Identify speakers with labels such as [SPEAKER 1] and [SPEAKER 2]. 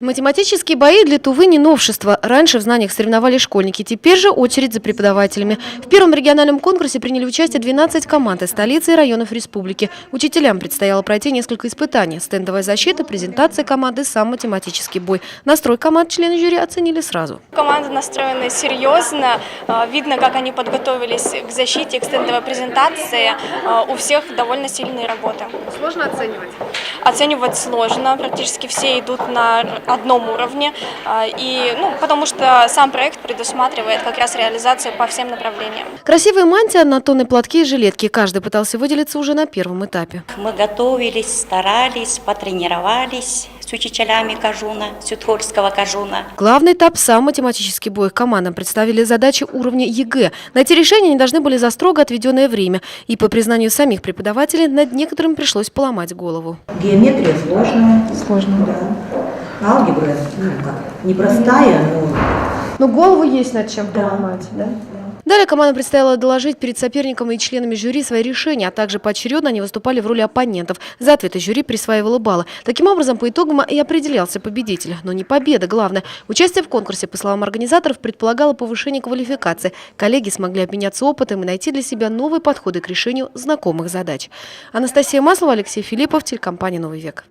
[SPEAKER 1] Математические бои для Тувы не новшество. Раньше в знаниях соревновались школьники, теперь же очередь за преподавателями. В первом региональном конкурсе приняли участие 12 команд из столицы и районов республики. Учителям предстояло пройти несколько испытаний. Стендовая защита, презентация команды, сам математический бой. Настрой команд члены жюри оценили сразу.
[SPEAKER 2] Команды настроены серьезно. Видно, как они подготовились к защите, к стендовой презентации. У всех довольно сильные работы.
[SPEAKER 1] Сложно оценивать?
[SPEAKER 2] Оценивать сложно. Практически все идут на одном уровне. Потому что сам проект предусматривает как раз реализацию по всем направлениям.
[SPEAKER 1] Красивые мантии, однотонные платки и жилетки. Каждый пытался выделиться уже на первом этапе.
[SPEAKER 3] Мы готовились, старались, потренировались с учителями Кажуна, Сютхольского Кажуна.
[SPEAKER 1] Главный этап – сам математический бой. Командам представили задачи уровня ЕГЭ. Найти решение они должны были за строго отведенное время. И по признанию самих преподавателей, над некоторым пришлось поломать голову.
[SPEAKER 4] Геометрия сложная.
[SPEAKER 1] Сложно.
[SPEAKER 4] Да. Алгебра, непростая, но...
[SPEAKER 1] Но голову есть над чем поломать, да? Далее командам предстояло доложить перед соперником и членами жюри свои решения, а также поочередно они выступали в роли оппонентов. За ответы жюри присваивало баллы. Таким образом, по итогам и определялся победитель. Но не победа, главное. Участие в конкурсе, по словам организаторов, предполагало повышение квалификации. Коллеги смогли обменяться опытом и найти для себя новые подходы к решению знакомых задач. Анастасия Маслова, Алексей Филиппов, телекомпания «Новый век».